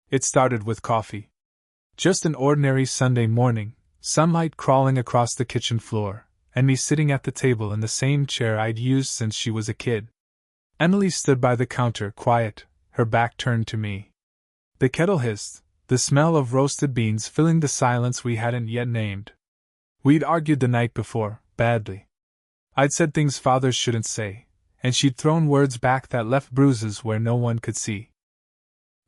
It started with coffee. Just an ordinary Sunday morning, sunlight crawling across the kitchen floor, and me sitting at the table in the same chair I'd used since she was a kid. Emily stood by the counter, quiet, her back turned to me. The kettle hissed, the smell of roasted beans filling the silence we hadn't yet named. We'd argued the night before, badly. I'd said things fathers shouldn't say, and she'd thrown words back that left bruises where no one could see.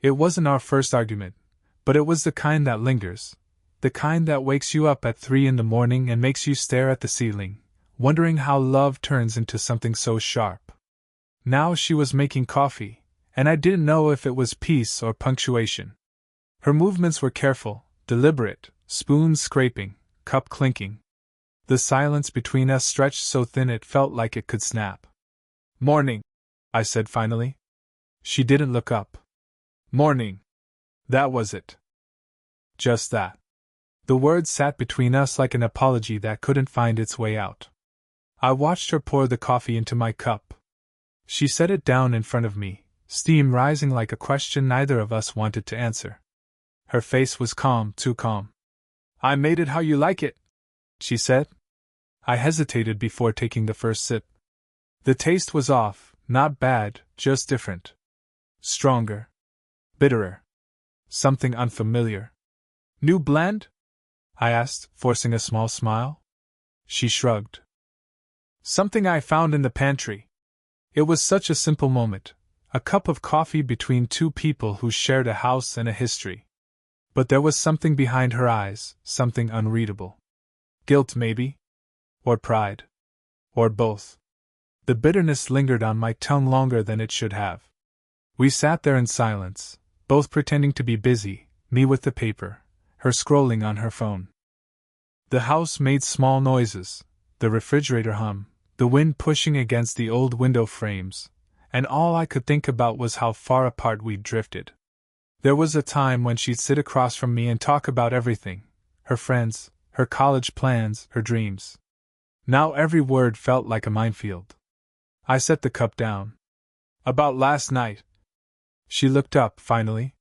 It wasn't our first argument, but it was the kind that lingers, the kind that wakes you up at 3 in the morning and makes you stare at the ceiling, wondering how love turns into something so sharp. Now she was making coffee, and I didn't know if it was peace or punctuation. Her movements were careful, deliberate, spoons scraping, cup clinking. The silence between us stretched so thin it felt like it could snap. "Morning," I said finally. She didn't look up. "Morning." That was it. Just that. The words sat between us like an apology that couldn't find its way out. I watched her pour the coffee into my cup. She set it down in front of me, steam rising like a question neither of us wanted to answer. Her face was calm, too calm. "I made it how you like it," she said. I hesitated before taking the first sip. The taste was off, not bad, just different. Stronger. Bitterer. Something unfamiliar. "New blend?" I asked, forcing a small smile. She shrugged. "Something I found in the pantry." It was such a simple moment, a cup of coffee between two people who shared a house and a history. But there was something behind her eyes, something unreadable. Guilt, maybe? Or pride? Or both? The bitterness lingered on my tongue longer than it should have. We sat there in silence, both pretending to be busy, me with the paper, her scrolling on her phone. The house made small noises, the refrigerator hum, the wind pushing against the old window frames, and all I could think about was how far apart we'd drifted. There was a time when she'd sit across from me and talk about everything, her friends, her college plans, her dreams. Now every word felt like a minefield. I set the cup down. "About last night." She looked up, finally.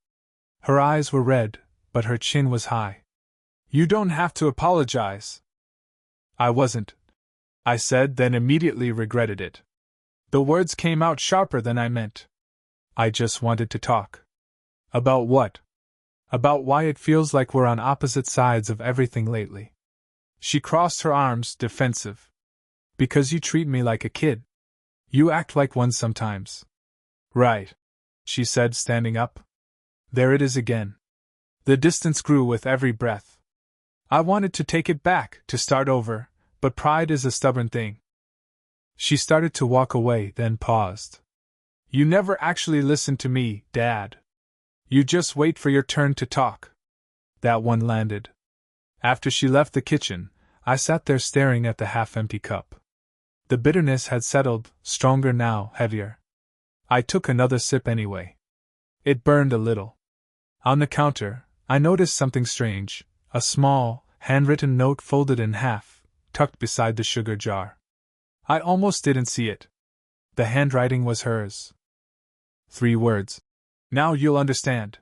Her eyes were red, but her chin was high. "You don't have to apologize." "I wasn't," I said, then immediately regretted it. The words came out sharper than I meant. I just wanted to talk. About what? About why it feels like we're on opposite sides of everything lately. She crossed her arms, defensive. "Because you treat me like a kid. You act like one sometimes." "Right," she said, standing up. There it is again. The distance grew with every breath. I wanted to take it back, to start over, but pride is a stubborn thing. She started to walk away, then paused. "You never actually listen to me, Dad. You just wait for your turn to talk." That one landed. After she left the kitchen, I sat there staring at the half-empty cup. The bitterness had settled, stronger now, heavier. I took another sip anyway. It burned a little. On the counter, I noticed something strange, a small, handwritten note folded in half, tucked beside the sugar jar. I almost didn't see it. The handwriting was hers. 3 words. "Now you'll understand."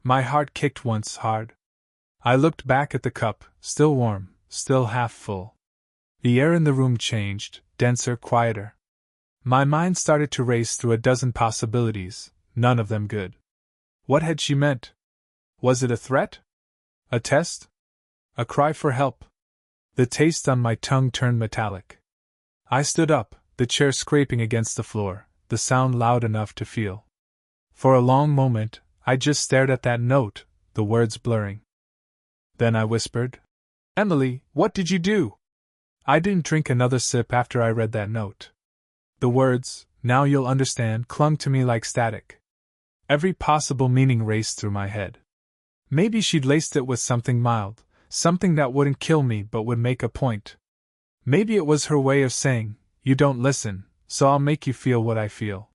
My heart kicked once, hard. I looked back at the cup, still warm, still half full. The air in the room changed, denser, quieter. My mind started to race through a dozen possibilities, none of them good. What had she meant? Was it a threat? A test? A cry for help? The taste on my tongue turned metallic. I stood up, the chair scraping against the floor, the sound loud enough to feel. For a long moment, I just stared at that note, the words blurring. Then I whispered, "Emily, what did you do?" I didn't drink another sip after I read that note. The words, "Now you'll understand," clung to me like static. Every possible meaning raced through my head. Maybe she'd laced it with something mild, something that wouldn't kill me but would make a point. Maybe it was her way of saying, "You don't listen, so I'll make you feel what I feel."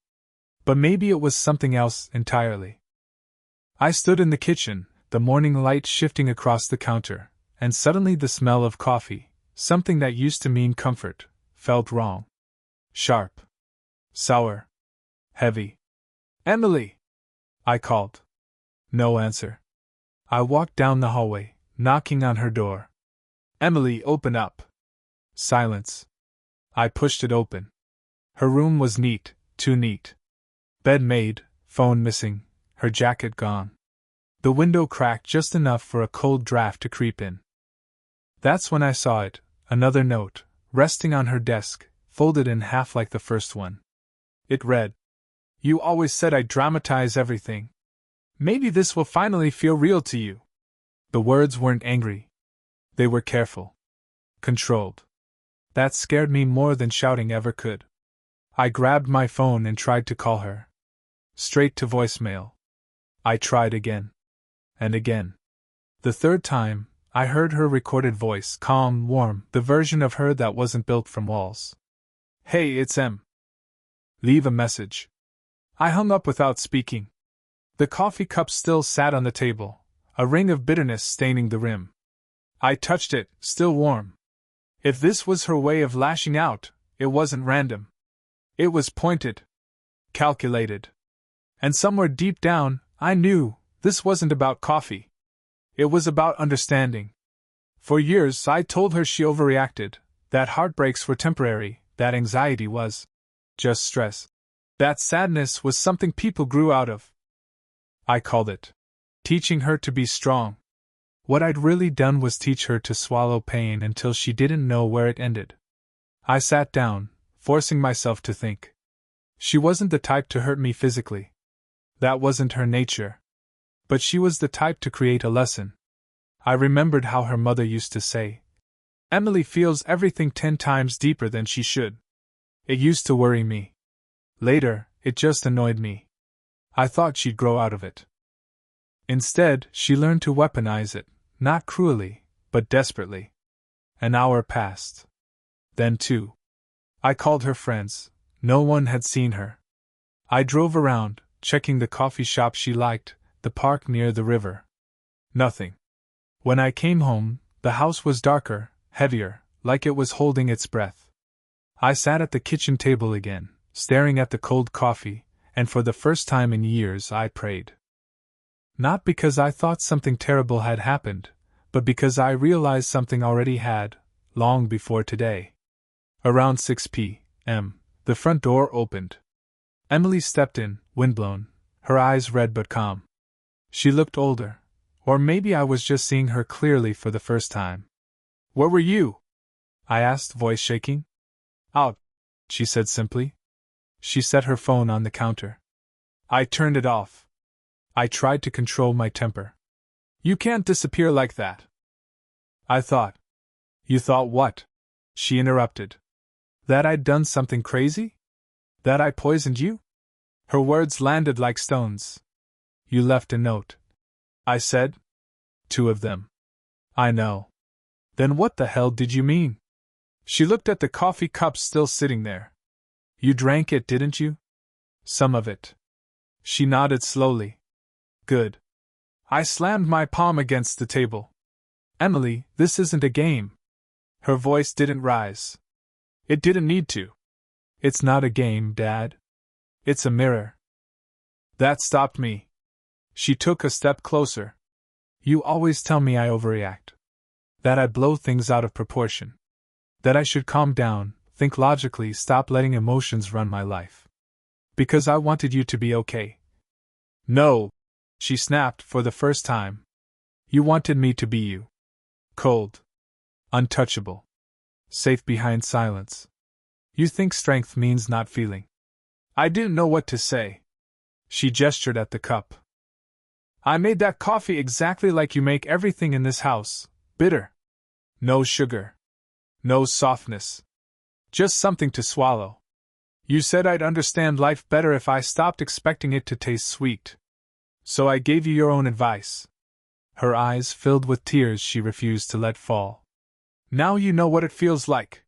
But maybe it was something else entirely. I stood in the kitchen, the morning light shifting across the counter, and suddenly the smell of coffee, something that used to mean comfort, felt wrong. Sharp. Sour. Heavy. "Emily!" I called. No answer. I walked down the hallway, knocking on her door. Emily, open up. Silence. I pushed it open. Her room was neat, too neat. Bed made, phone missing, her jacket gone. The window cracked just enough for a cold draft to creep in. That's when I saw it, another note, resting on her desk, folded in half like the first one. It read, "You always said I'd dramatize everything. Maybe this will finally feel real to you." The words weren't angry. They were careful. Controlled. That scared me more than shouting ever could. I grabbed my phone and tried to call her. Straight to voicemail. I tried again. And again. The third time, I heard her recorded voice, calm, warm, the version of her that wasn't built from walls. "Hey, it's Em. Leave a message." I hung up without speaking. The coffee cup still sat on the table, a ring of bitterness staining the rim. I touched it, still warm. If this was her way of lashing out, it wasn't random. It was pointed. Calculated. And somewhere deep down, I knew this wasn't about coffee. It was about understanding. For years I told her she overreacted, that heartbreaks were temporary, that anxiety was just stress. That sadness was something people grew out of. I called it teaching her to be strong. What I'd really done was teach her to swallow pain until she didn't know where it ended. I sat down, forcing myself to think. She wasn't the type to hurt me physically. That wasn't her nature. But she was the type to create a lesson. I remembered how her mother used to say, "Emily feels everything 10 times deeper than she should." It used to worry me. Later, it just annoyed me. I thought she'd grow out of it. Instead, she learned to weaponize it, not cruelly, but desperately. An hour passed. Then 2. I called her friends. No one had seen her. I drove around, checking the coffee shop she liked, the park near the river. Nothing. When I came home, the house was darker, heavier, like it was holding its breath. I sat at the kitchen table again, staring at the cold coffee, and for the first time in years I prayed. Not because I thought something terrible had happened, but because I realized something already had, long before today. Around 6 p.m., the front door opened. Emily stepped in, windblown, her eyes red but calm. She looked older, or maybe I was just seeing her clearly for the first time. "Where were you?" I asked, voice shaking. "Out," she said simply. She set her phone on the counter. I turned it off. I tried to control my temper. "You can't disappear like that." I thought. "You thought what?" she interrupted. "That I'd done something crazy? That I poisoned you?" Her words landed like stones. "You left a note," I said. "2 of them." "I know." "Then what the hell did you mean?" She looked at the coffee cup still sitting there. "You drank it, didn't you?" "Some of it." She nodded slowly. "Good." I slammed my palm against the table. "Emily, this isn't a game." Her voice didn't rise. It didn't need to. "It's not a game, Dad. It's a mirror." That stopped me. She took a step closer. "You always tell me I overreact. That I blow things out of proportion. That I should calm down, think logically, stop letting emotions run my life. Because I wanted you to be okay." "No," she snapped for the first time. "You wanted me to be you. Cold. Untouchable. Safe behind silence. You think strength means not feeling." I didn't know what to say. She gestured at the cup. "I made that coffee exactly like you make everything in this house, bitter. No sugar. No softness. Just something to swallow. You said I'd understand life better if I stopped expecting it to taste sweet. So I gave you your own advice." Her eyes filled with tears she refused to let fall. "Now you know what it feels like."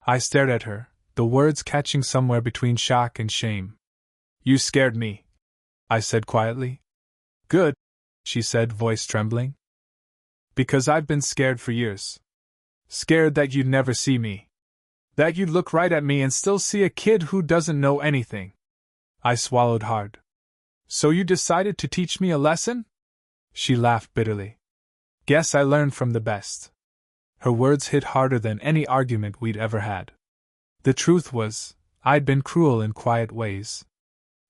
I stared at her, the words catching somewhere between shock and shame. "You scared me," I said quietly. "Good," she said, voice trembling. "Because I've been scared for years. Scared that you'd never see me. That you'd look right at me and still see a kid who doesn't know anything." I swallowed hard. "So you decided to teach me a lesson?" She laughed bitterly. Guess I learned from the best. Her words hit harder than any argument we'd ever had. The truth was, I'd been cruel in quiet ways.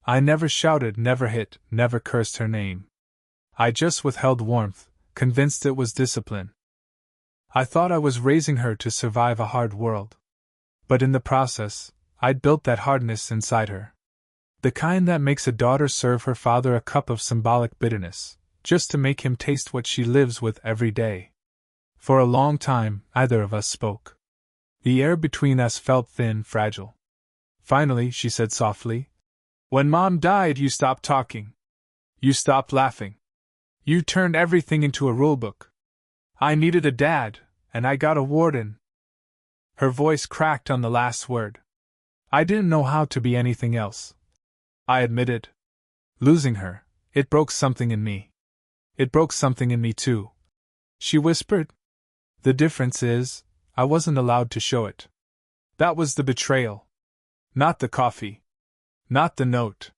I never shouted, never hit, never cursed her name. I just withheld warmth, convinced it was discipline. I thought I was raising her to survive a hard world. But in the process, I'd built that hardness inside her. The kind that makes a daughter serve her father a cup of symbolic bitterness, just to make him taste what she lives with every day. For a long time, neither of us spoke. The air between us felt thin, fragile. Finally, she said softly, "When Mom died, you stopped talking. You stopped laughing. You turned everything into a rulebook. I needed a dad, and I got a warden." Her voice cracked on the last word. I didn't know how to be anything else. I admitted. Losing her, it broke something in me. It broke something in me too. She whispered. The difference is, I wasn't allowed to show it. That was the betrayal. Not the coffee. Not the note.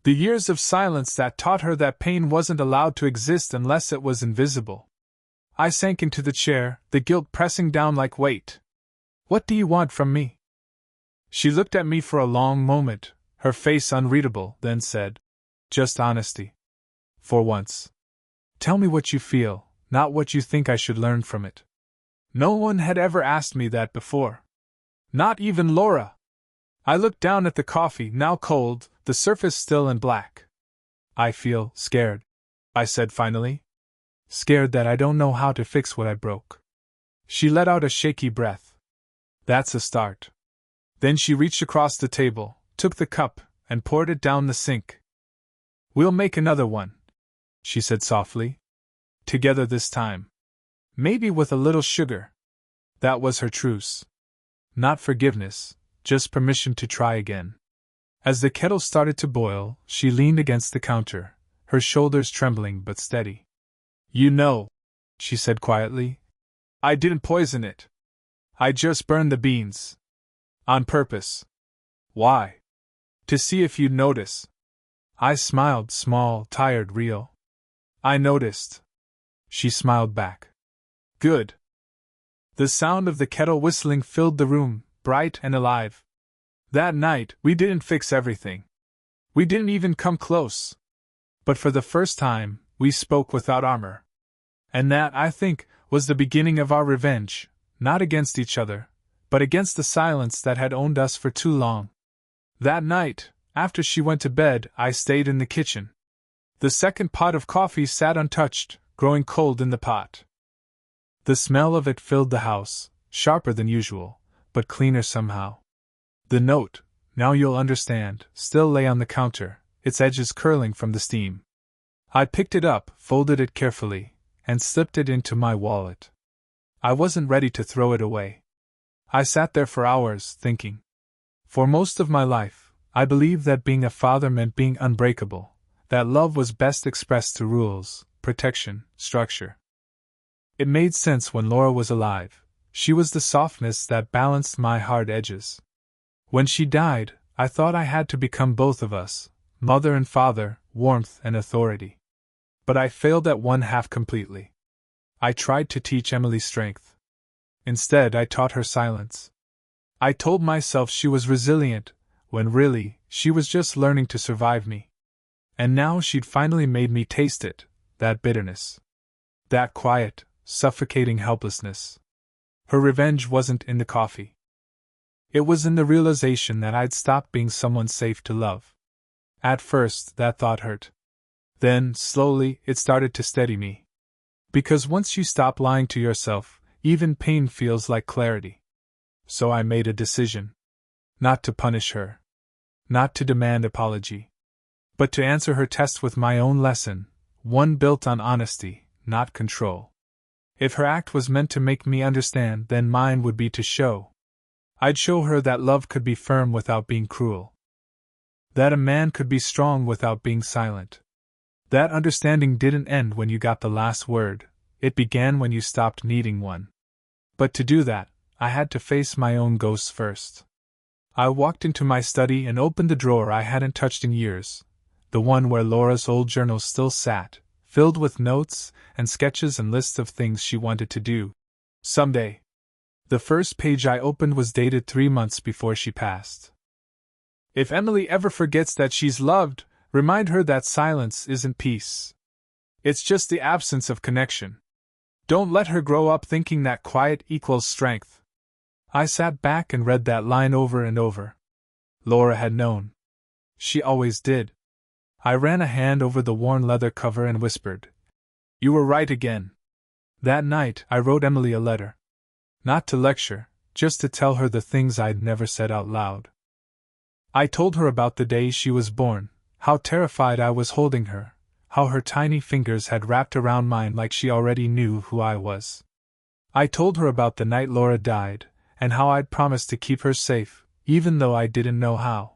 The years of silence that taught her that pain wasn't allowed to exist unless it was invisible. I sank into the chair, the guilt pressing down like weight. What do you want from me? She looked at me for a long moment, her face unreadable, then said, "Just honesty. For once. Tell me what you feel, not what you think I should learn from it." No one had ever asked me that before. Not even Laura. I looked down at the coffee, now cold, the surface still and black. "I feel scared," I said finally. "Scared that I don't know how to fix what I broke." She let out a shaky breath. "That's a start." Then she reached across the table, took the cup, and poured it down the sink. "We'll make another one," she said softly. "Together this time. Maybe with a little sugar." That was her truce. Not forgiveness, just permission to try again. As the kettle started to boil, she leaned against the counter, her shoulders trembling but steady. "You know," she said quietly, "I didn't poison it. I just burned the beans. On purpose." "Why?" "To see if you'd notice." I smiled, small, tired, real. "I noticed." She smiled back. "Good." The sound of the kettle whistling filled the room, bright and alive. That night, we didn't fix everything. We didn't even come close. But for the first time, we spoke without armor. And that, I think, was the beginning of our revenge, not against each other, but against the silence that had owned us for too long. That night, after she went to bed, I stayed in the kitchen. The second pot of coffee sat untouched, growing cold in the pot. The smell of it filled the house, sharper than usual, but cleaner somehow. The note, now you'll understand, still lay on the counter, its edges curling from the steam. I picked it up, folded it carefully, and slipped it into my wallet. I wasn't ready to throw it away. I sat there for hours, thinking. For most of my life, I believed that being a father meant being unbreakable, that love was best expressed through rules, protection, structure. It made sense when Laura was alive. She was the softness that balanced my hard edges. When she died, I thought I had to become both of us, mother and father, warmth and authority. But I failed at one half completely. I tried to teach Emily strength. Instead, I taught her silence. I told myself she was resilient, when really, she was just learning to survive me. And now she'd finally made me taste it, that bitterness. That quiet, suffocating helplessness. Her revenge wasn't in the coffee. It was in the realization that I'd stopped being someone safe to love. At first, that thought hurt. Then, slowly, it started to steady me. Because once you stop lying to yourself, even pain feels like clarity. So I made a decision. Not to punish her. Not to demand apology. But to answer her test with my own lesson, one built on honesty, not control. If her act was meant to make me understand, then mine would be to show. I'd show her that love could be firm without being cruel. That a man could be strong without being silent. That understanding didn't end when you got the last word, it began when you stopped needing one. But to do that, I had to face my own ghosts first. I walked into my study and opened the drawer I hadn't touched in years, the one where Laura's old journal still sat, filled with notes and sketches and lists of things she wanted to do someday. The first page I opened was dated 3 months before she passed. If Emily ever forgets that she's loved, remind her that silence isn't peace. It's just the absence of connection. Don't let her grow up thinking that quiet equals strength. I sat back and read that line over and over. Laura had known. She always did. I ran a hand over the worn leather cover and whispered, "You were right again." That night, I wrote Emily a letter. Not to lecture, just to tell her the things I'd never said out loud. I told her about the day she was born, how terrified I was holding her, how her tiny fingers had wrapped around mine like she already knew who I was. I told her about the night Laura died, and how I'd promised to keep her safe, even though I didn't know how.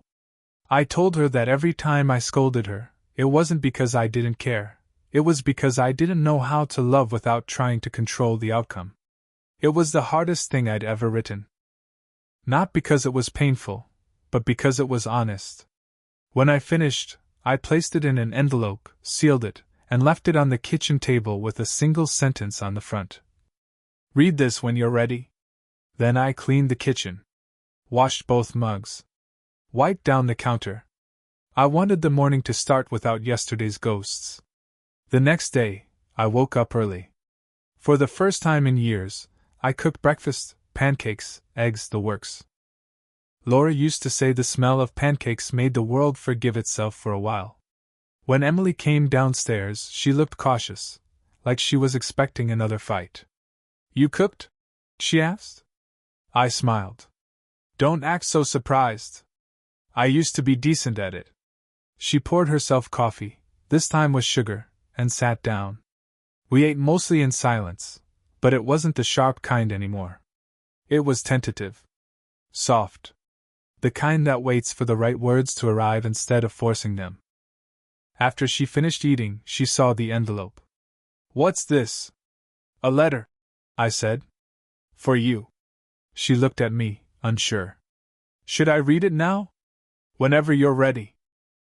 I told her that every time I scolded her, it wasn't because I didn't care, it was because I didn't know how to love without trying to control the outcome. It was the hardest thing I'd ever written. Not because it was painful, but because it was honest. When I finished, I placed it in an envelope, sealed it, and left it on the kitchen table with a single sentence on the front. "Read this when you're ready." Then I cleaned the kitchen, washed both mugs, wiped down the counter. I wanted the morning to start without yesterday's ghosts. The next day, I woke up early. For the first time in years, I cooked breakfast, pancakes, eggs, the works. Laura used to say the smell of pancakes made the world forgive itself for a while. When Emily came downstairs, she looked cautious, like she was expecting another fight. "You cooked?" she asked. I smiled. "Don't act so surprised. I used to be decent at it." She poured herself coffee, this time with sugar, and sat down. We ate mostly in silence, but it wasn't the sharp kind anymore. It was tentative. Soft. The kind that waits for the right words to arrive instead of forcing them. After she finished eating, she saw the envelope. "What's this?" "A letter," I said. "For you." She looked at me, unsure. "Should I read it now?" "Whenever you're ready."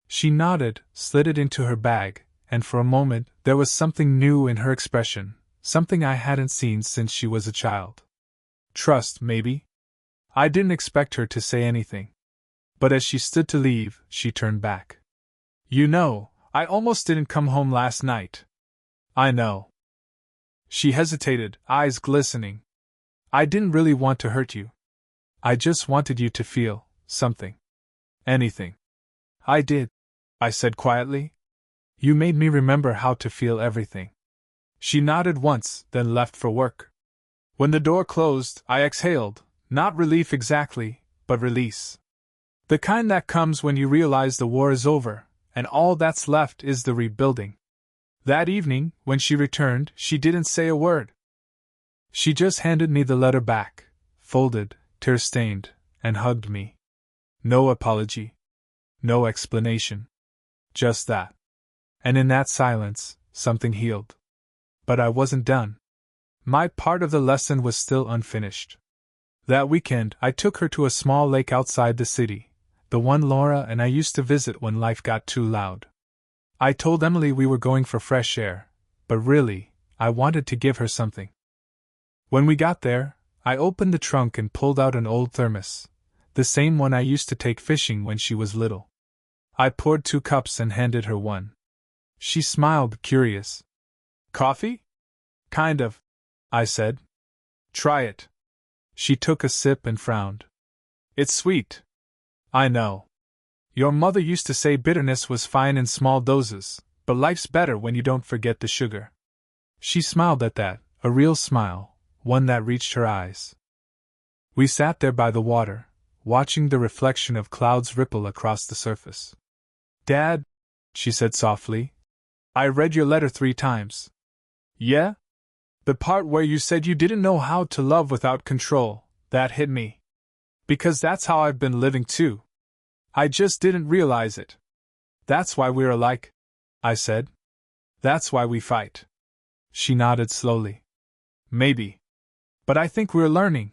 She nodded, slid it into her bag, and for a moment there was something new in her expression, something I hadn't seen since she was a child. Trust, maybe? I didn't expect her to say anything. But as she stood to leave, she turned back. "You know, I almost didn't come home last night." "I know." She hesitated, eyes glistening. "I didn't really want to hurt you. I just wanted you to feel something. Anything." "I did," I said quietly. "You made me remember how to feel everything." She nodded once, then left for work. When the door closed, I exhaled, not relief exactly, but release. The kind that comes when you realize the war is over, and all that's left is the rebuilding. That evening, when she returned, she didn't say a word. She just handed me the letter back, folded, tear-stained, and hugged me. No apology. No explanation. Just that. And in that silence, something healed. But I wasn't done. My part of the lesson was still unfinished. That weekend, I took her to a small lake outside the city, the one Laura and I used to visit when life got too loud. I told Emily we were going for fresh air, but really, I wanted to give her something. When we got there, I opened the trunk and pulled out an old thermos, the same one I used to take fishing when she was little. I poured 2 cups and handed her one. She smiled, curious. "Coffee?" "Kind of," I said. "Try it." She took a sip and frowned. "It's sweet." "I know. Your mother used to say bitterness was fine in small doses, but life's better when you don't forget the sugar." She smiled at that, a real smile, one that reached her eyes. We sat there by the water, watching the reflection of clouds ripple across the surface. "Dad," she said softly, "I read your letter 3 times. "Yeah?" "The part where you said you didn't know how to love without control, that hit me. Because that's how I've been living too. I just didn't realize it. That's why we're alike," I said. "That's why we fight." She nodded slowly. "Maybe. But I think we're learning."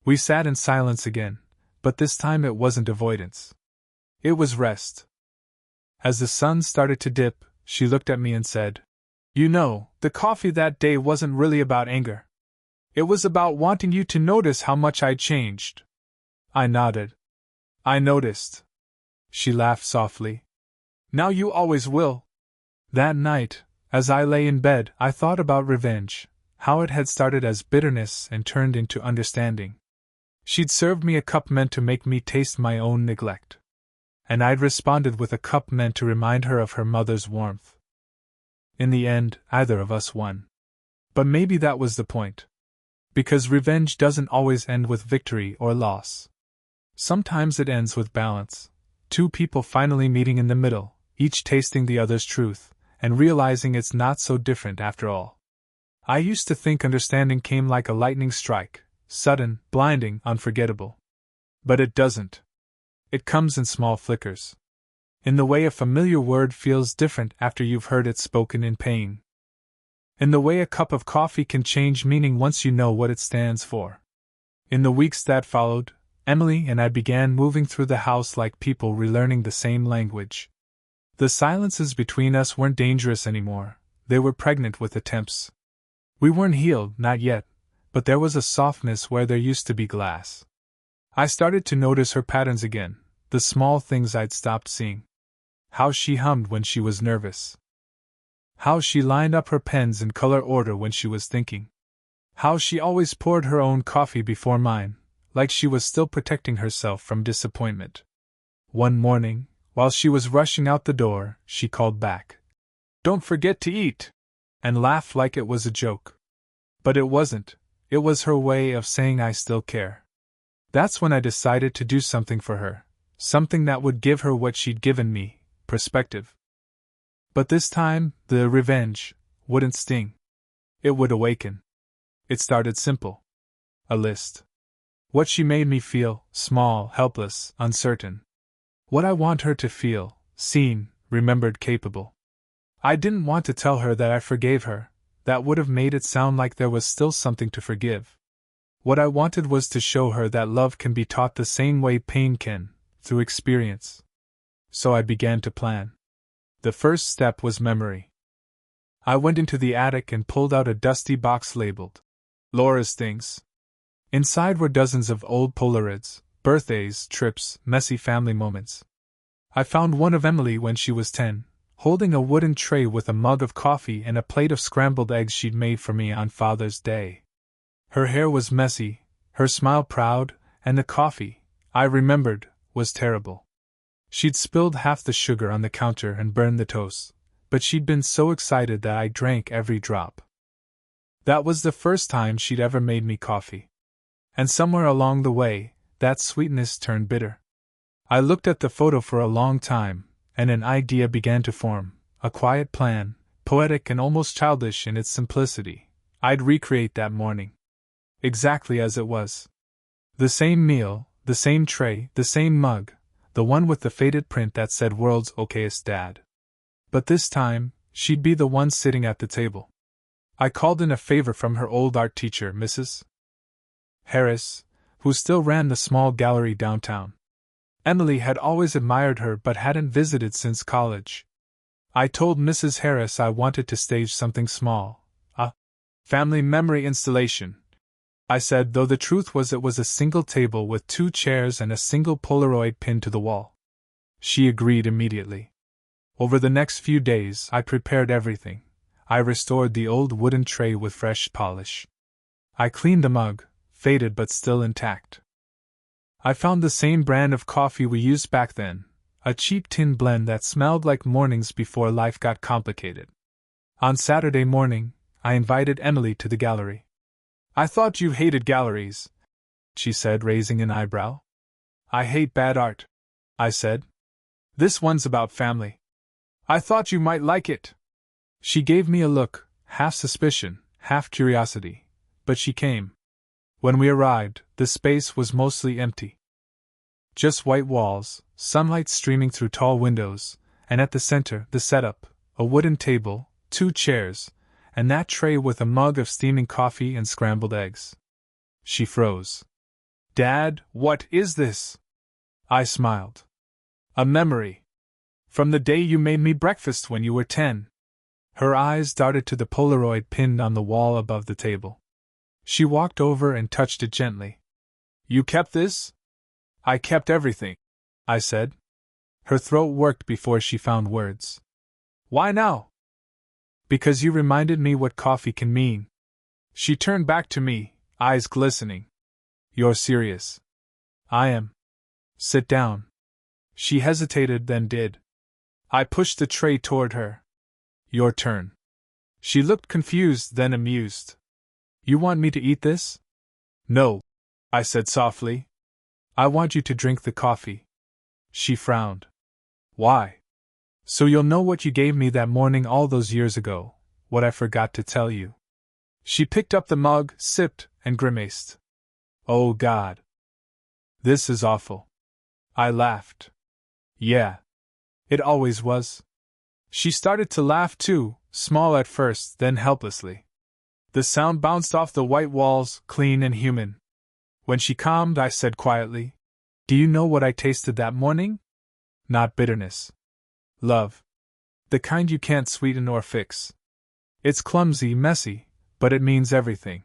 We sat in silence again, but this time it wasn't avoidance. It was rest. As the sun started to dip, she looked at me and said, You know, the coffee that day wasn't really about anger. It was about wanting you to notice how much I'd changed. I nodded. I noticed. She laughed softly. Now you always will. That night, as I lay in bed, I thought about revenge, how it had started as bitterness and turned into understanding. She'd served me a cup meant to make me taste my own neglect. And I'd responded with a cup meant to remind her of her mother's warmth. In the end, either of us won. But maybe that was the point. Because revenge doesn't always end with victory or loss. Sometimes it ends with balance. Two people finally meeting in the middle, each tasting the other's truth, and realizing it's not so different after all. I used to think understanding came like a lightning strike, sudden, blinding, unforgettable. But it doesn't. It comes in small flickers. In the way a familiar word feels different after you've heard it spoken in pain. In the way a cup of coffee can change meaning once you know what it stands for. In the weeks that followed, Emily and I began moving through the house like people relearning the same language. The silences between us weren't dangerous anymore, they were pregnant with attempts. We weren't healed, not yet, but there was a softness where there used to be glass. I started to notice her patterns again, the small things I'd stopped seeing. How she hummed when she was nervous. How she lined up her pens in color order when she was thinking. How she always poured her own coffee before mine, like she was still protecting herself from disappointment. One morning, while she was rushing out the door, she called back, "Don't forget to eat!" and laughed like it was a joke. But it wasn't, it was her way of saying I still care. That's when I decided to do something for her, something that would give her what she'd given me, perspective. But this time, the revenge wouldn't sting. It would awaken. It started simple. A list. What she made me feel, small, helpless, uncertain. What I want her to feel, seen, remembered, capable. I didn't want to tell her that I forgave her, that would have made it sound like there was still something to forgive. What I wanted was to show her that love can be taught the same way pain can, through experience. So I began to plan. The first step was memory. I went into the attic and pulled out a dusty box labeled Laura's Things. Inside were dozens of old Polaroids, birthdays, trips, messy family moments. I found one of Emily when she was 10, holding a wooden tray with a mug of coffee and a plate of scrambled eggs she'd made for me on Father's Day. Her hair was messy, her smile proud, and the coffee, I remembered, was terrible. She'd spilled half the sugar on the counter and burned the toast, but she'd been so excited that I drank every drop. That was the first time she'd ever made me coffee. And somewhere along the way, that sweetness turned bitter. I looked at the photo for a long time, and an idea began to form, a quiet plan, poetic and almost childish in its simplicity. I'd recreate that morning. Exactly as it was. The same meal, the same tray, the same mug, the one with the faded print that said "World's Okayest Dad." But this time, she'd be the one sitting at the table. I called in a favor from her old art teacher, Mrs. Harris, who still ran the small gallery downtown. Emily had always admired her but hadn't visited since college. I told Mrs. Harris I wanted to stage something small, a family memory installation. I said, though the truth was it was a single table with 2 chairs and a single Polaroid pinned to the wall. She agreed immediately. Over the next few days, I prepared everything. I restored the old wooden tray with fresh polish. I cleaned the mug, faded but still intact. I found the same brand of coffee we used back then, a cheap tin blend that smelled like mornings before life got complicated. On Saturday morning, I invited Emily to the gallery. "I thought you hated galleries," she said, raising an eyebrow. "I hate bad art," I said. "This one's about family. I thought you might like it." She gave me a look, half suspicion, half curiosity, but she came. When we arrived, the space was mostly empty. Just white walls, sunlight streaming through tall windows, and at the center, the setup, a wooden table, 2 chairs, and that tray with a mug of steaming coffee and scrambled eggs. She froze. "Dad, what is this?" I smiled. "A memory. From the day you made me breakfast when you were 10. Her eyes darted to the Polaroid pinned on the wall above the table. She walked over and touched it gently. You kept this? I kept everything, I said. Her throat worked before she found words. Why now? Because you reminded me what coffee can mean. She turned back to me, eyes glistening. You're serious. I am. Sit down. She hesitated, then did. I pushed the tray toward her. Your turn. She looked confused, then amused. You want me to eat this? No, I said softly. I want you to drink the coffee. She frowned. Why? So you'll know what you gave me that morning all those years ago, what I forgot to tell you. She picked up the mug, sipped, and grimaced. Oh God. This is awful. I laughed. Yeah. It always was. She started to laugh too, small at first, then helplessly. The sound bounced off the white walls, clean and human. When she calmed, I said quietly, Do you know what I tasted that morning? Not bitterness. Love. The kind you can't sweeten or fix. It's clumsy, messy, but it means everything.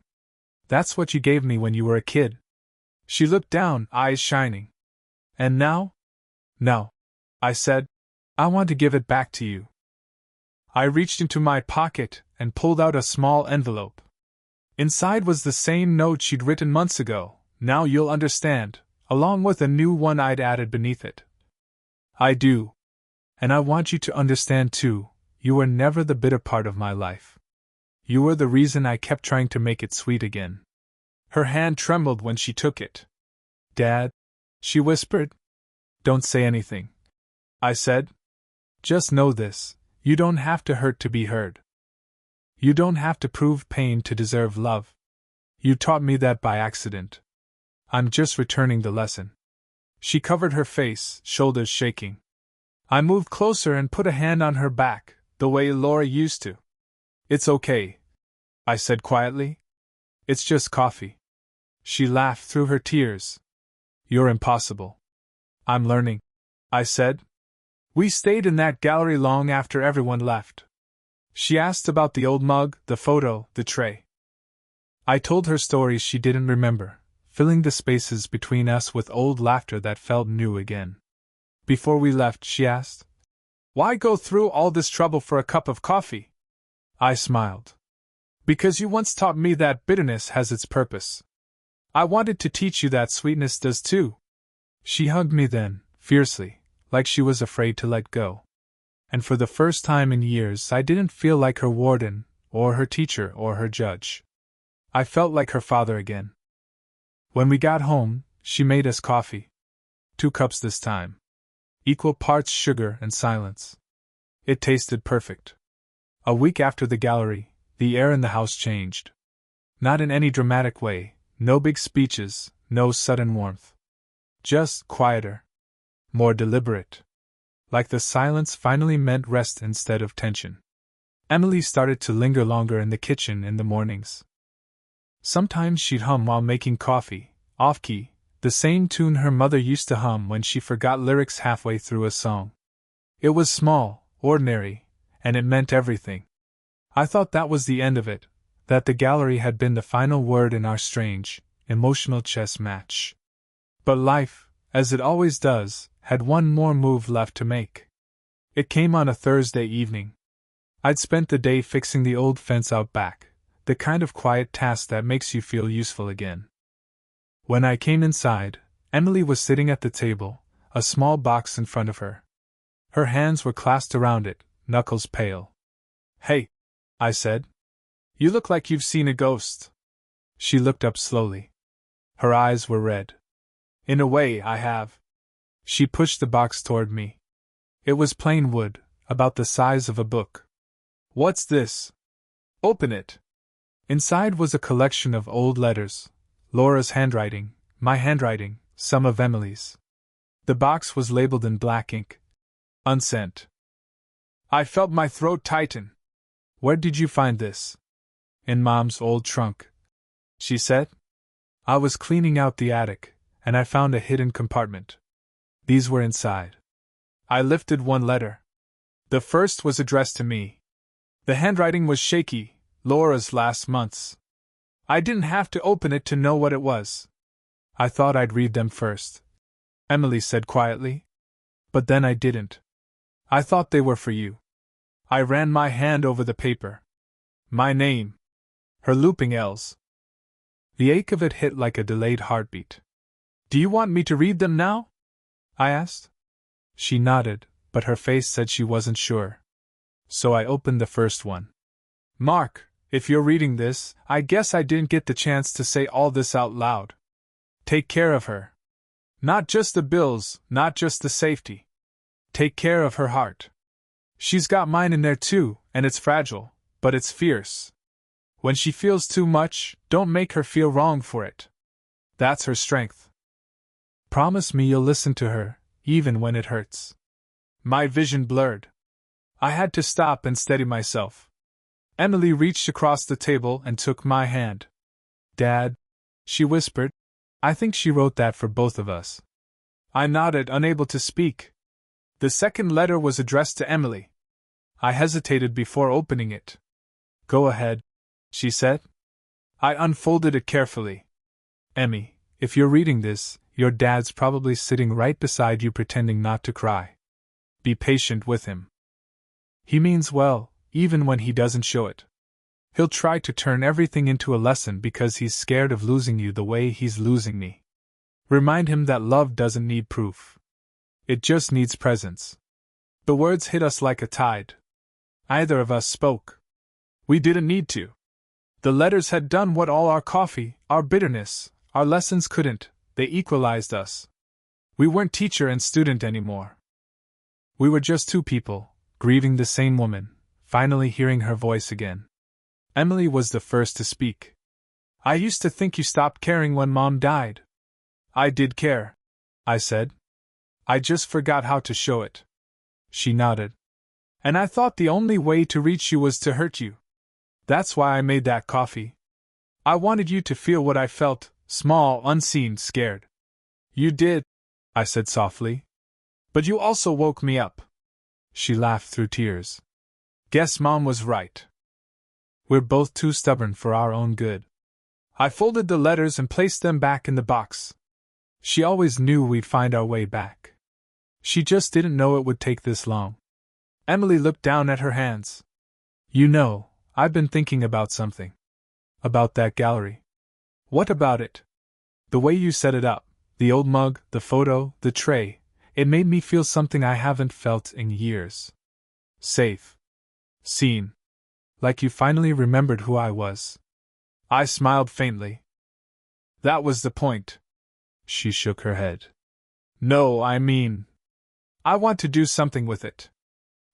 That's what you gave me when you were a kid. She looked down, eyes shining. And now? No, I said. I want to give it back to you. I reached into my pocket and pulled out a small envelope. Inside was the same note she'd written months ago, now you'll understand, along with a new one I'd added beneath it. I do. And I want you to understand too, you were never the bitter part of my life. You were the reason I kept trying to make it sweet again. Her hand trembled when she took it. Dad, she whispered. Don't say anything, I said. Just know this, you don't have to hurt to be heard. You don't have to prove pain to deserve love. You taught me that by accident. I'm just returning the lesson. She covered her face, shoulders shaking. I moved closer and put a hand on her back, the way Laura used to. It's okay, I said quietly. It's just coffee. She laughed through her tears. You're impossible. I'm learning, I said. We stayed in that gallery long after everyone left. She asked about the old mug, the photo, the tray. I told her stories she didn't remember, filling the spaces between us with old laughter that felt new again. Before we left, she asked, Why go through all this trouble for a cup of coffee? I smiled. Because you once taught me that bitterness has its purpose. I wanted to teach you that sweetness does too. She hugged me then, fiercely, like she was afraid to let go. And for the first time in years I didn't feel like her warden, or her teacher, or her judge. I felt like her father again. When we got home, she made us coffee. 2 cups this time. Equal parts sugar and silence. It tasted perfect. A week after the gallery, the air in the house changed. Not in any dramatic way, no big speeches, no sudden warmth. Just quieter. More deliberate. Like the silence finally meant rest instead of tension. Emily started to linger longer in the kitchen in the mornings. Sometimes she'd hum while making coffee, off-key, the same tune her mother used to hum when she forgot lyrics halfway through a song. It was small, ordinary, and it meant everything. I thought that was the end of it, that the gallery had been the final word in our strange, emotional chess match. But life, as it always does, had one more move left to make. It came on a Thursday evening. I'd spent the day fixing the old fence out back, the kind of quiet task that makes you feel useful again. When I came inside, Emily was sitting at the table, a small box in front of her. Her hands were clasped around it, knuckles pale. Hey, I said. You look like you've seen a ghost. She looked up slowly. Her eyes were red. In a way, I have. She pushed the box toward me. It was plain wood, about the size of a book. What's this? Open it. Inside was a collection of old letters, Laura's handwriting, my handwriting, some of Emily's. The box was labeled in black ink. Unsent. I felt my throat tighten. Where did you find this? In Mom's old trunk, she said. I was cleaning out the attic, and I found a hidden compartment. These were inside. I lifted one letter. The first was addressed to me. The handwriting was shaky, Laura's last month's. I didn't have to open it to know what it was. I thought I'd read them first, Emily said quietly. But then I didn't. I thought they were for you. I ran my hand over the paper. My name. Her looping L's. The ache of it hit like a delayed heartbeat. Do you want me to read them now? I asked. She nodded, but her face said she wasn't sure. So I opened the first one. Mark, if you're reading this, I guess I didn't get the chance to say all this out loud. Take care of her. Not just the bills, not just the safety. Take care of her heart. She's got mine in there too, and it's fragile, but it's fierce. When she feels too much, don't make her feel wrong for it. That's her strength. Promise me you'll listen to her, even when it hurts. My vision blurred. I had to stop and steady myself. Emily reached across the table and took my hand. Dad, she whispered, I think she wrote that for both of us. I nodded, unable to speak. The second letter was addressed to Emily. I hesitated before opening it. Go ahead, she said. I unfolded it carefully. Emmy, if you're reading this, your dad's probably sitting right beside you pretending not to cry. Be patient with him. He means well, even when he doesn't show it. He'll try to turn everything into a lesson because he's scared of losing you the way he's losing me. Remind him that love doesn't need proof. It just needs presence. The words hit us like a tide. Neither of us spoke. We didn't need to. The letters had done what all our coffee, our bitterness, our lessons couldn't. They equalized us. We weren't teacher and student anymore. We were just two people, grieving the same woman, finally hearing her voice again. Emily was the first to speak. I used to think you stopped caring when Mom died. I did care, I said. I just forgot how to show it. She nodded. And I thought the only way to reach you was to hurt you. That's why I made that coffee. I wanted you to feel what I felt, small, unseen, scared. You did, I said softly. But you also woke me up. She laughed through tears. Guess Mom was right. We're both too stubborn for our own good. I folded the letters and placed them back in the box. She always knew we'd find our way back. She just didn't know it would take this long. Emily looked down at her hands. You know, I've been thinking about something. About that gallery. What about it? The way you set it up, the old mug, the photo, the tray, it made me feel something I haven't felt in years. Safe. Seen. Like you finally remembered who I was. I smiled faintly. That was the point. She shook her head. No, I mean, I want to do something with it.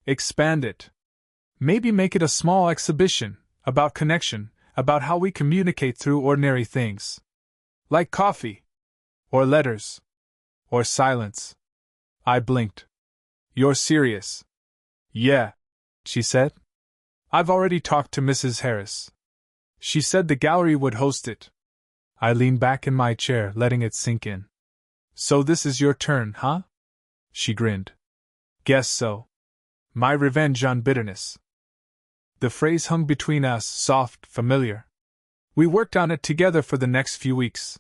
Expand it. Maybe make it a small exhibition, about connection, about how we communicate through ordinary things. Like coffee. Or letters. Or silence. I blinked. You're serious? Yeah, she said. I've already talked to Mrs. Harris. She said the gallery would host it. I leaned back in my chair, letting it sink in. So this is your turn, huh? She grinned. Guess so. My revenge on bitterness. The phrase hung between us, soft, familiar. We worked on it together for the next few weeks.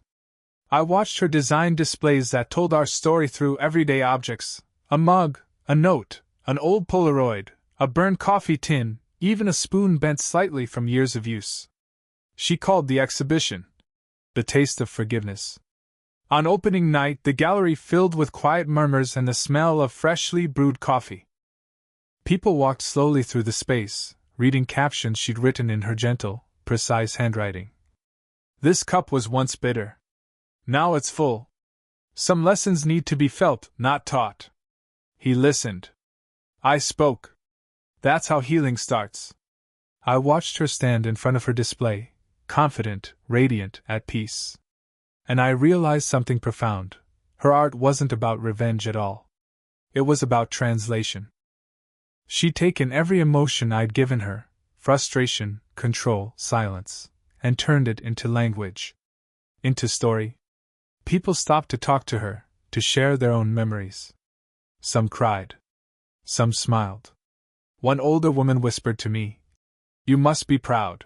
I watched her design displays that told our story through everyday objects. A mug, a note, an old Polaroid, a burned coffee tin, even a spoon bent slightly from years of use. She called the exhibition The Taste of Forgiveness. On opening night, the gallery filled with quiet murmurs and the smell of freshly brewed coffee. People walked slowly through the space, reading captions she'd written in her gentle, precise handwriting. This cup was once bitter. Now it's full. Some lessons need to be felt, not taught. He listened. I spoke. That's how healing starts. I watched her stand in front of her display, confident, radiant, at peace. And I realized something profound. Her art wasn't about revenge at all. It was about translation. She'd taken every emotion I'd given her, frustration, control, silence, and turned it into language. Into story. People stopped to talk to her, to share their own memories. Some cried. Some smiled. One older woman whispered to me, You must be proud.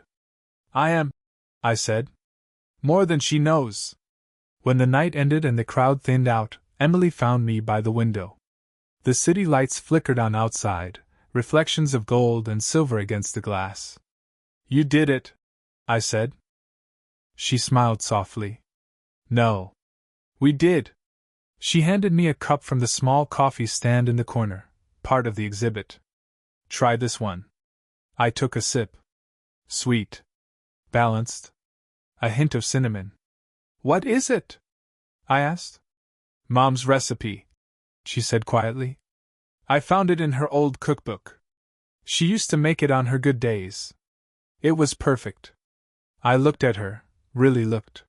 I am, I said. More than she knows. When the night ended and the crowd thinned out, Emily found me by the window. The city lights flickered on outside, reflections of gold and silver against the glass. You did it, I said. She smiled softly. No. We did. She handed me a cup from the small coffee stand in the corner, part of the exhibit. Try this one. I took a sip. Sweet. Balanced. A hint of cinnamon. What is it? I asked. Mom's recipe, she said quietly. I found it in her old cookbook. She used to make it on her good days. It was perfect. I looked at her, really looked.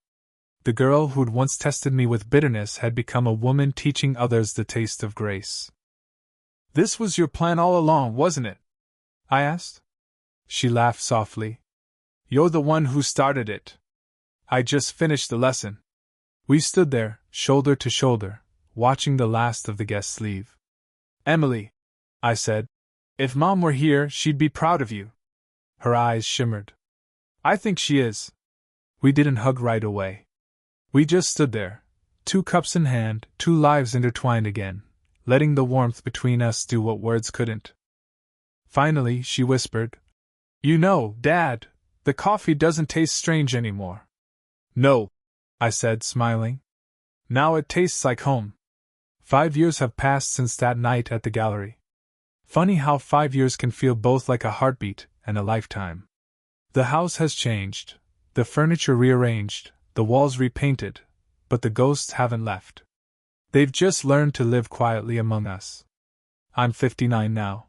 The girl who'd once tested me with bitterness had become a woman teaching others the taste of grace. This was your plan all along, wasn't it? I asked. She laughed softly. You're the one who started it. I just finished the lesson. We stood there, shoulder to shoulder, watching the last of the guests leave. Emily, I said, if Mom were here, she'd be proud of you. Her eyes shimmered. I think she is. We didn't hug right away. We just stood there, 2 cups in hand, 2 lives intertwined again, letting the warmth between us do what words couldn't. Finally, she whispered, You know, Dad, the coffee doesn't taste strange anymore. No, I said, smiling. Now it tastes like home. 5 years have passed since that night at the gallery. Funny how 5 years can feel both like a heartbeat and a lifetime. The house has changed, the furniture rearranged, the walls repainted, but the ghosts haven't left. They've just learned to live quietly among us. I'm 59 now.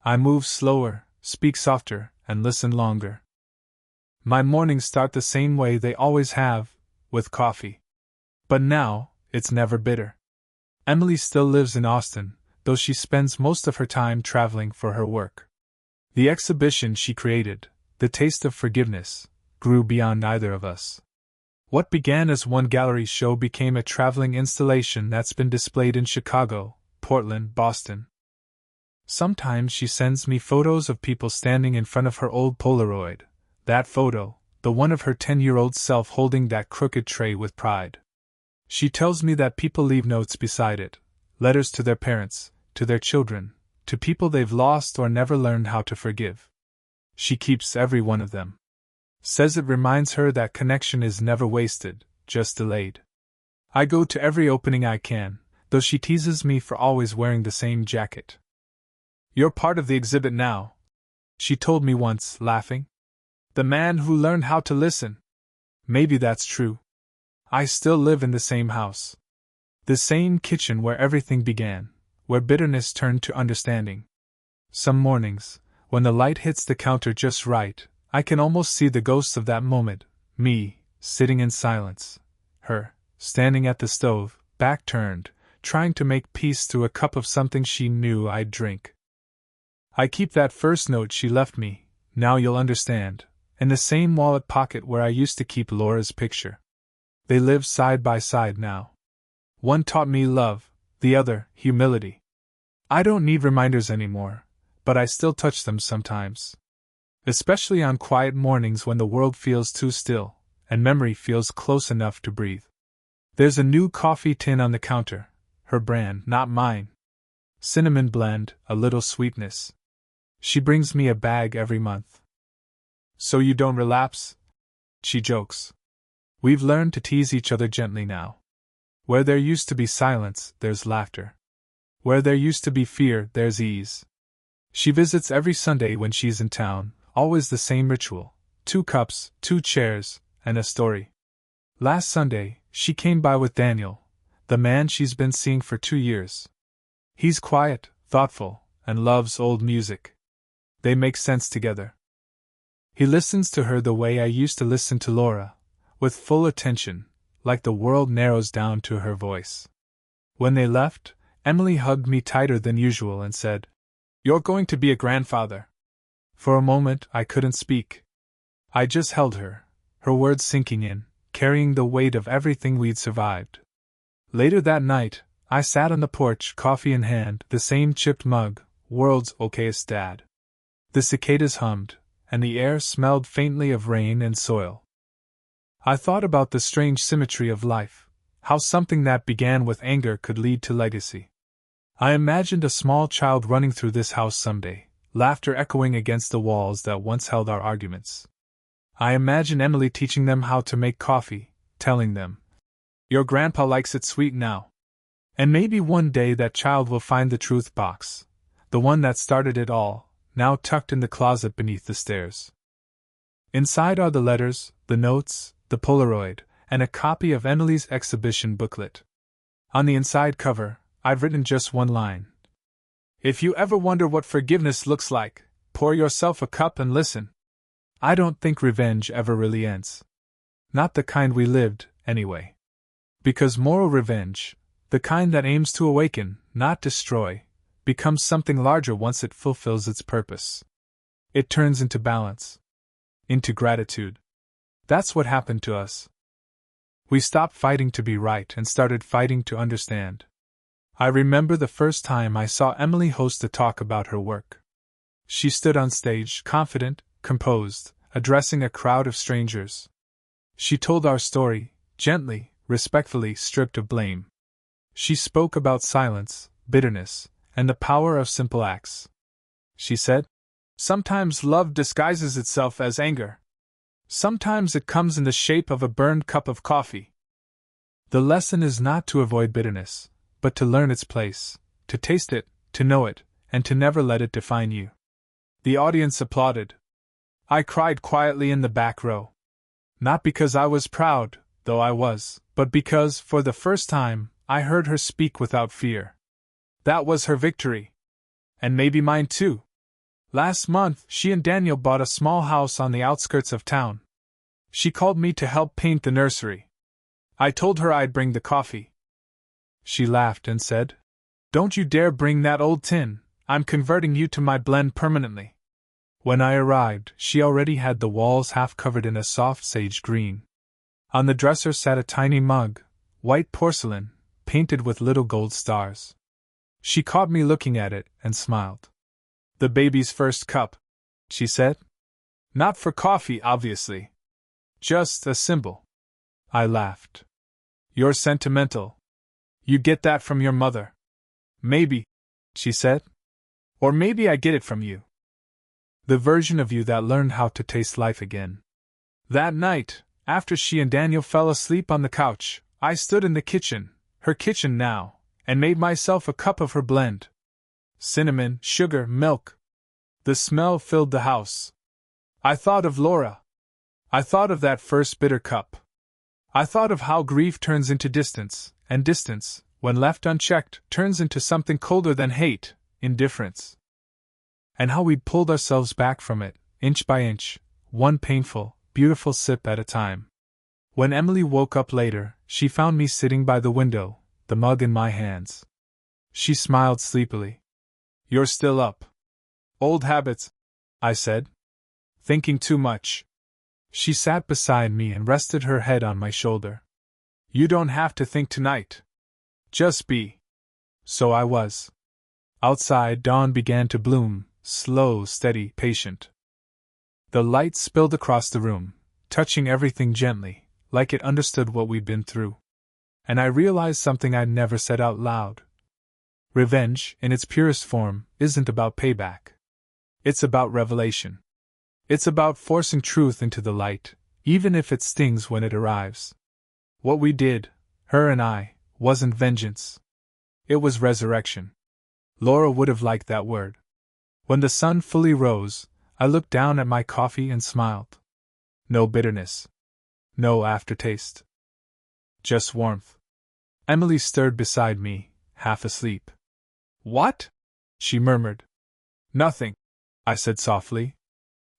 I move slower, speak softer, and listen longer. My mornings start the same way they always have, with coffee. But now, it's never bitter. Emily still lives in Austin, though she spends most of her time traveling for her work. The exhibition she created, The Taste of Forgiveness, grew beyond either of us. What began as one gallery show became a traveling installation that's been displayed in Chicago, Portland, Boston. Sometimes she sends me photos of people standing in front of her old Polaroid. That photo, the one of her 10-year-old self holding that crooked tray with pride. She tells me that people leave notes beside it, letters to their parents, to their children, to people they've lost or never learned how to forgive. She keeps every one of them. Says it reminds her that connection is never wasted, just delayed. I go to every opening I can, though she teases me for always wearing the same jacket. You're part of the exhibit now, she told me once, laughing. The man who learned how to listen. Maybe that's true. I still live in the same house. The same kitchen where everything began, where bitterness turned to understanding. Some mornings, when the light hits the counter just right, I can almost see the ghosts of that moment, me, sitting in silence, her, standing at the stove, back turned, trying to make peace through a cup of something she knew I'd drink. I keep that first note she left me, now you'll understand, in the same wallet pocket where I used to keep Laura's picture. They live side by side now. One taught me love, the other, humility. I don't need reminders anymore, but I still touch them sometimes. Especially on quiet mornings when the world feels too still, and memory feels close enough to breathe. There's a new coffee tin on the counter, her brand, not mine. Cinnamon blend, a little sweetness. She brings me a bag every month. So you don't relapse? She jokes. We've learned to tease each other gently now. Where there used to be silence, there's laughter. Where there used to be fear, there's ease. She visits every Sunday when she's in town, always the same ritual, 2 cups, 2 chairs, and a story. Last Sunday, she came by with Daniel, the man she's been seeing for 2 years. He's quiet, thoughtful, and loves old music. They make sense together. He listens to her the way I used to listen to Laura, with full attention, like the world narrows down to her voice. When they left, Emily hugged me tighter than usual and said, You're going to be a grandfather. For a moment, I couldn't speak. I just held her, her words sinking in, carrying the weight of everything we'd survived. Later that night, I sat on the porch, coffee in hand, the same chipped mug, world's okayest dad. The cicadas hummed, and the air smelled faintly of rain and soil. I thought about the strange symmetry of life, how something that began with anger could lead to legacy. I imagined a small child running through this house someday, laughter echoing against the walls that once held our arguments. I imagined Emily teaching them how to make coffee, telling them, "Your grandpa likes it sweet now." And maybe one day that child will find the truth box, the one that started it all, now tucked in the closet beneath the stairs. Inside are the letters, the notes, the Polaroid, and a copy of Emily's exhibition booklet. On the inside cover, I've written just one line. "If you ever wonder what forgiveness looks like, pour yourself a cup and listen." I don't think revenge ever really ends. Not the kind we lived, anyway. Because moral revenge, the kind that aims to awaken, not destroy, becomes something larger once it fulfills its purpose. It turns into balance. Into gratitude. That's what happened to us. We stopped fighting to be right and started fighting to understand. I remember the first time I saw Emily host a talk about her work. She stood on stage, confident, composed, addressing a crowd of strangers. She told our story, gently, respectfully, stripped of blame. She spoke about silence, bitterness, and the power of simple acts. She said, "Sometimes love disguises itself as anger. Sometimes it comes in the shape of a burned cup of coffee." The lesson is not to avoid bitterness, but to learn its place, to taste it, to know it, and to never let it define you. The audience applauded. I cried quietly in the back row. Not because I was proud, though I was, but because, for the first time, I heard her speak without fear. That was her victory. And maybe mine too. Last month, she and Daniel bought a small house on the outskirts of town. She called me to help paint the nursery. I told her I'd bring the coffee. She laughed and said, "Don't you dare bring that old tin, I'm converting you to my blend permanently." When I arrived, she already had the walls half covered in a soft sage green. On the dresser sat a tiny mug, white porcelain, painted with little gold stars. She caught me looking at it and smiled. "The baby's first cup," she said. "Not for coffee, obviously. Just a symbol." I laughed. "You're sentimental. You get that from your mother." "Maybe," she said. "Or maybe I get it from you. The version of you that learned how to taste life again." That night, after she and Daniel fell asleep on the couch, I stood in the kitchen, her kitchen now, and made myself a cup of her blend. Cinnamon, sugar, milk. The smell filled the house. I thought of Laura. I thought of that first bitter cup. I thought of how grief turns into distance, and distance, when left unchecked, turns into something colder than hate, indifference. And how we'd pulled ourselves back from it, inch by inch, one painful, beautiful sip at a time. When Emily woke up later, she found me sitting by the window, the mug in my hands. She smiled sleepily. "You're still up." "Old habits," I said. "Thinking too much." She sat beside me and rested her head on my shoulder. "You don't have to think tonight. Just be." So I was. Outside, dawn began to bloom, slow, steady, patient. The light spilled across the room, touching everything gently, like it understood what we'd been through. And I realized something I'd never said out loud. Revenge, in its purest form, isn't about payback. It's about revelation. It's about forcing truth into the light, even if it stings when it arrives. What we did, her and I, wasn't vengeance. It was resurrection. Laura would have liked that word. When the sun fully rose, I looked down at my coffee and smiled. No bitterness. No aftertaste. Just warmth. Emily stirred beside me, half asleep. "What?" she murmured. "Nothing," I said softly.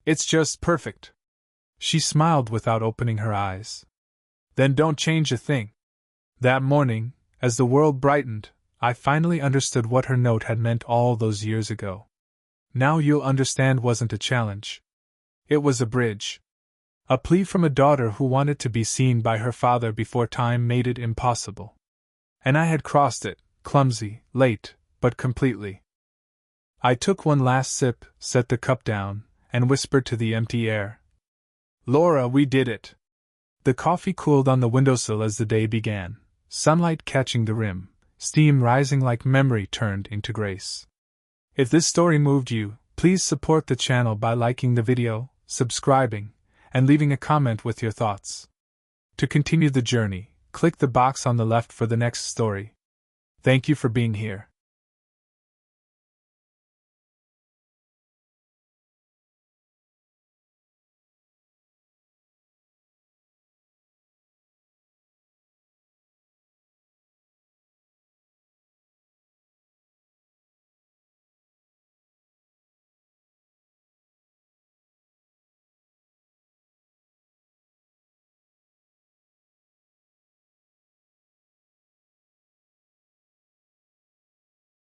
"It's just perfect." She smiled without opening her eyes. "Then don't change a thing." That morning, as the world brightened, I finally understood what her note had meant all those years ago. "Now you'll understand" wasn't a challenge. It was a bridge. A plea from a daughter who wanted to be seen by her father before time made it impossible. And I had crossed it, clumsy, late, but completely. I took one last sip, set the cup down, and whispered to the empty air, "Laura, we did it!" The coffee cooled on the windowsill as the day began, sunlight catching the rim, steam rising like memory turned into grace. If this story moved you, please support the channel by liking the video, subscribing, and leaving a comment with your thoughts. To continue the journey, click the box on the left for the next story. Thank you for being here.